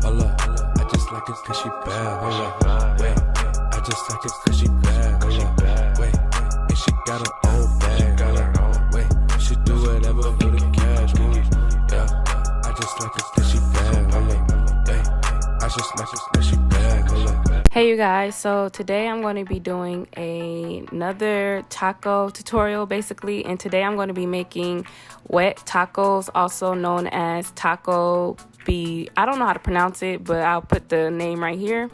hold up. I just like it cause she bad, hold up. Wait, I just like it cause she bad, hold up. Wait, and she got her own bag, hold up. Wait, she do whatever for the cash, yeah. I just like it cause she bad, hold up. Wait, I just like it cause she bad, hold up. Hey you guys, so today I'm going to be doing another taco tutorial basically, and today I'm going to be making wet tacos, also known as taco I don't know how to pronounce it, but I'll put the name right here.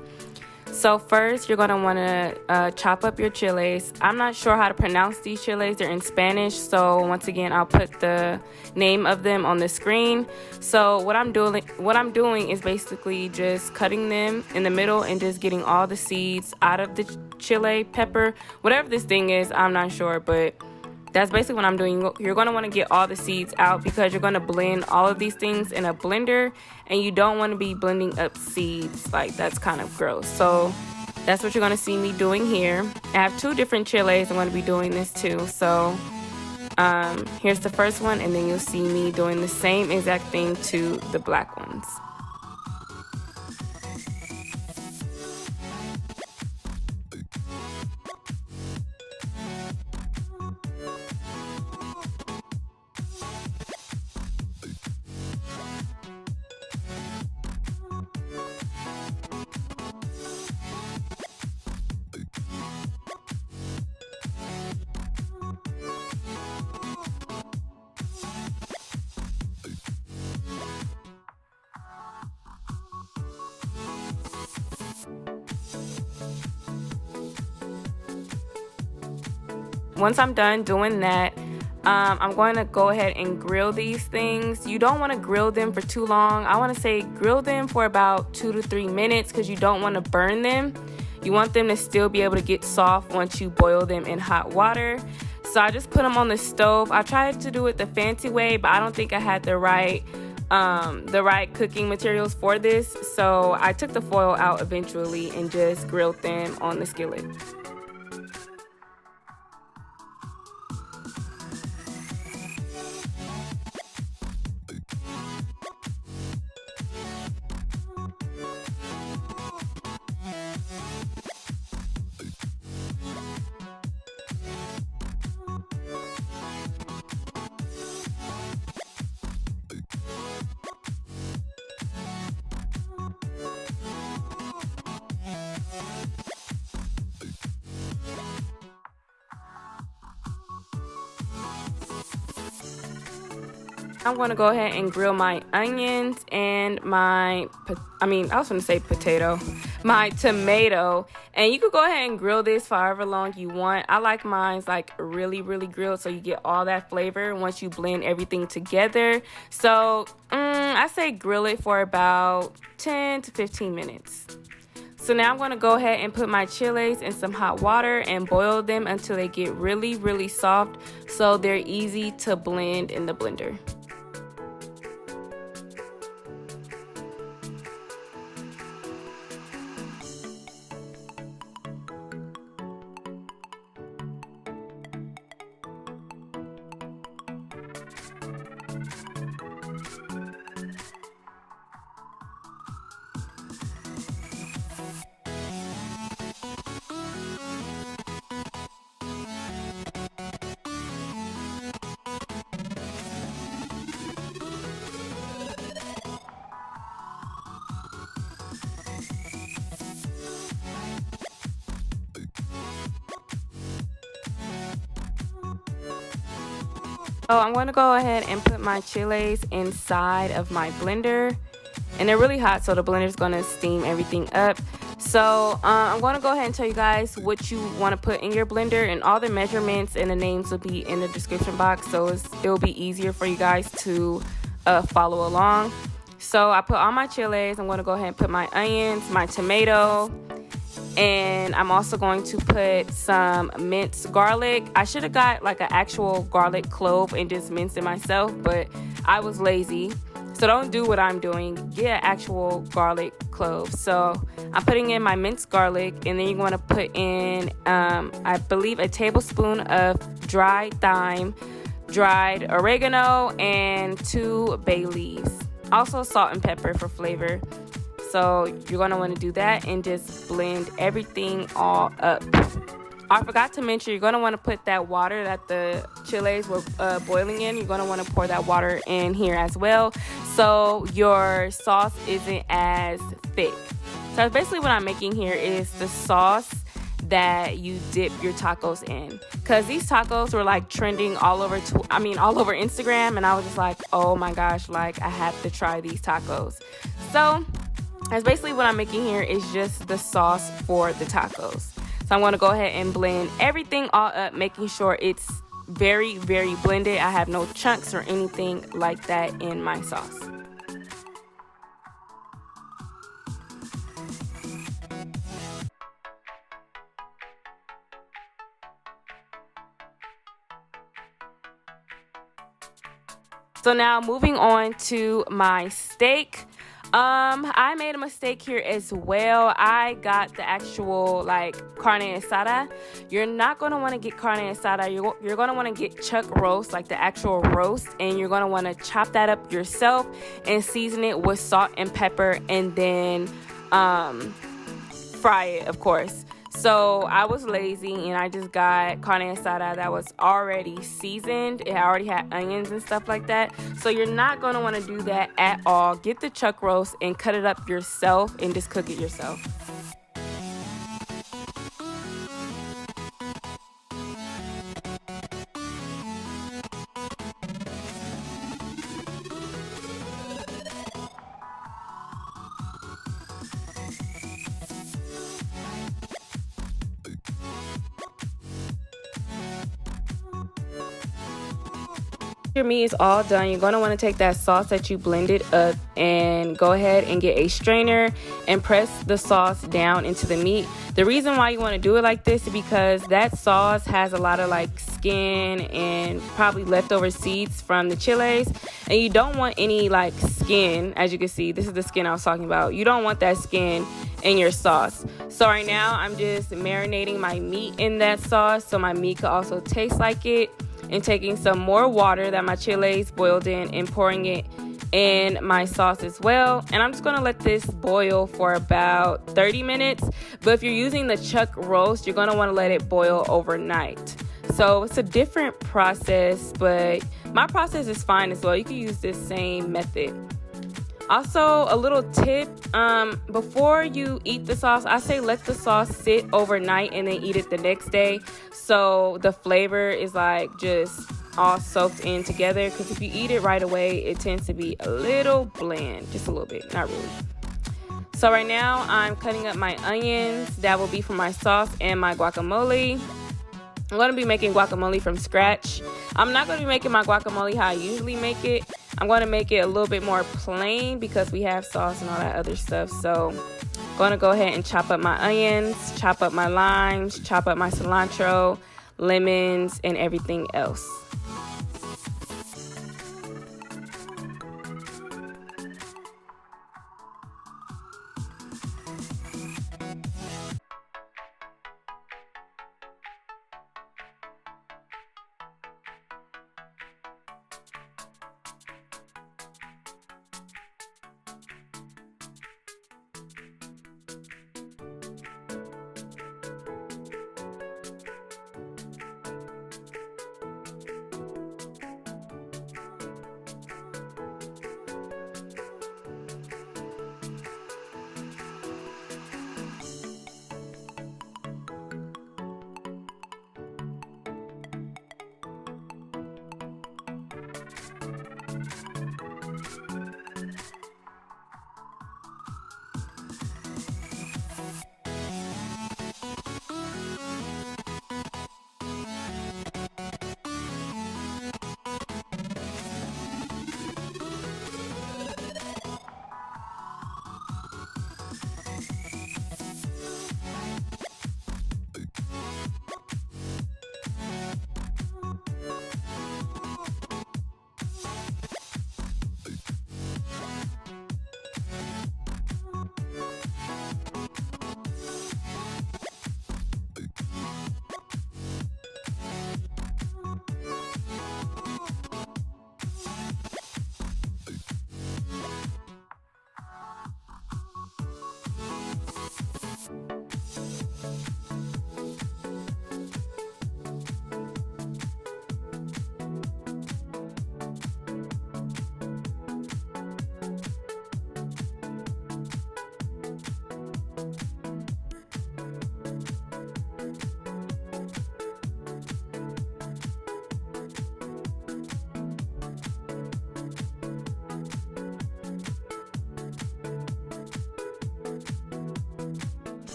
So first you're going to want to chop up your chiles. I'm not sure how to pronounce these chiles, they're in Spanish, so once again I'll put the name of them on the screen. So what I'm doing is basically just cutting them in the middle and just getting all the seeds out of the chile pepper, whatever this thing is, I'm not sure, but that's basically what I'm doing. You're going to want to get all the seeds out because you're going to blend all of these things in a blender, and you don't want to be blending up seeds. Like, that's kind of gross. So that's what you're going to see me doing here. I have two different chiles I'm going to be doing this too. So here's the first one, and then you'll see me doing the same exact thing to the black ones. Once I'm done doing that, I'm going to go ahead and grill these things. You don't want to grill them for too long. I want to say grill them for about 2 to 3 minutes because you don't want to burn them. You want them to still be able to get soft once you boil them in hot water. So I just put them on the stove. I tried to do it the fancy way, but I don't think I had the right cooking materials for this. So I took the foil out eventually and just grilled them on the skillet. I'm going to go ahead and grill my onions and my tomato. And you could go ahead and grill this for however long you want. I like mine's like really grilled so you get all that flavor once you blend everything together. So I say grill it for about 10 to 15 minutes. So now I'm going to go ahead and put my chiles in some hot water and boil them until they get really soft so they're easy to blend in the blender. So I'm going to go ahead and put my chiles inside of my blender, and they're really hot, so the blender is going to steam everything up. So I'm going to go ahead and tell you guys what you want to put in your blender, and all the measurements and the names will be in the description box, so it'll be easier for you guys to follow along. So I put all my chiles. I'm going to go ahead and put my onions, my tomato, and I'm also going to put some minced garlic. I should have got like an actual garlic clove and just minced it myself, but I was lazy. So don't do what I'm doing. Get an actual garlic clove. So I'm putting in my minced garlic, and then you want to put in, I believe, a tablespoon of dried thyme, dried oregano, and 2 bay leaves. Also salt and pepper for flavor. So you're going to want to do that and just blend everything all up. I forgot to mention, you're going to want to put that water that the chiles were boiling in. You're going to want to pour that water in here as well, so your sauce isn't as thick. So basically what I'm making here is the sauce that you dip your tacos in, because these tacos were like trending all over all over Instagram, and I was just like, oh my gosh, like I have to try these tacos. So that's basically what I'm making here, is just the sauce for the tacos. So I'm going to go ahead and blend everything all up, making sure it's very, very blended. I have no chunks or anything like that in my sauce. So now moving on to my steak. I made a mistake here as well. I got the actual like carne asada. You're not going to want to get carne asada. You're going to want to get chuck roast, like the actual roast, and you're going to want to chop that up yourself and season it with salt and pepper, and then fry it, of course. So I was lazy and I just got carne asada that was already seasoned. It already had onions and stuff like that. So you're not going to want to do that at all. Get the chuck roast and cut it up yourself and just cook it yourself. Your meat is all done, you're going to want to take that sauce that you blended up and go ahead and get a strainer and press the sauce down into the meat. The reason why you want to do it like this is because that sauce has a lot of like skin and probably leftover seeds from the chiles, and you don't want any like skin. As you can see, this is the skin I was talking about. You don't want that skin in your sauce. So right now I'm just marinating my meat in that sauce so my meat could also taste like it, and taking some more water that my chiles boiled in and pouring it in my sauce as well. And I'm just going to let this boil for about 30 minutes. But if you're using the chuck roast, you're going to want to let it boil overnight. So it's a different process, but my process is fine as well. You can use this same method. Also, a little tip, before you eat the sauce, I say let the sauce sit overnight and then eat it the next day, so the flavor is like just all soaked in together, because if you eat it right away, it tends to be a little bland, just a little bit, not really. So right now, I'm cutting up my onions. That will be for my sauce and my guacamole. I'm going to be making guacamole from scratch. I'm not going to be making my guacamole how I usually make it. I'm going to make it a little bit more plain because we have sauce and all that other stuff. So I'm going to go ahead and chop up my onions, chop up my limes, chop up my cilantro, lemons, and everything else.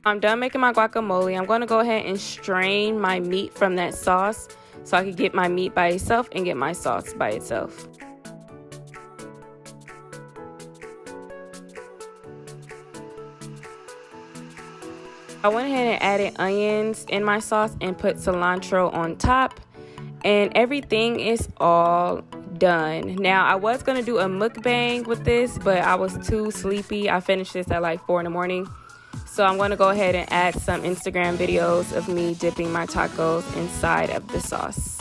I'm done making my guacamole. I'm going to go ahead and strain my meat from that sauce so I can get my meat by itself and get my sauce by itself. I went ahead and added onions in my sauce and put cilantro on top, and everything is all done. Now, I was going to do a mukbang with this, but I was too sleepy. I finished this at like 4 in the morning. So I'm going to go ahead and add some Instagram videos of me dipping my tacos inside of the sauce.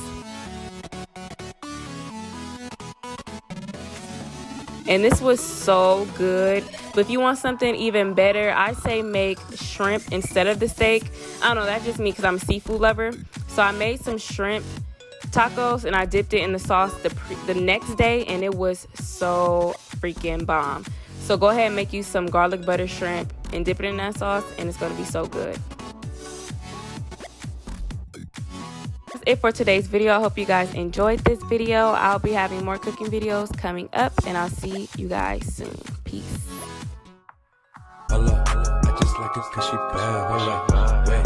And this was so good. But if you want something even better, I say make shrimp instead of the steak. I don't know, that's just me because I'm a seafood lover. So I made some shrimp tacos and I dipped it in the sauce the next day, and it was so freaking bomb. So go ahead and make you some garlic butter shrimp and dip it in that sauce, and it's going to be so good. That's it for today's video. I hope you guys enjoyed this video. I'll be having more cooking videos coming up, and I'll see you guys soon. Peace. Hold up, I just like it 'cause she bad. Hold up, wait.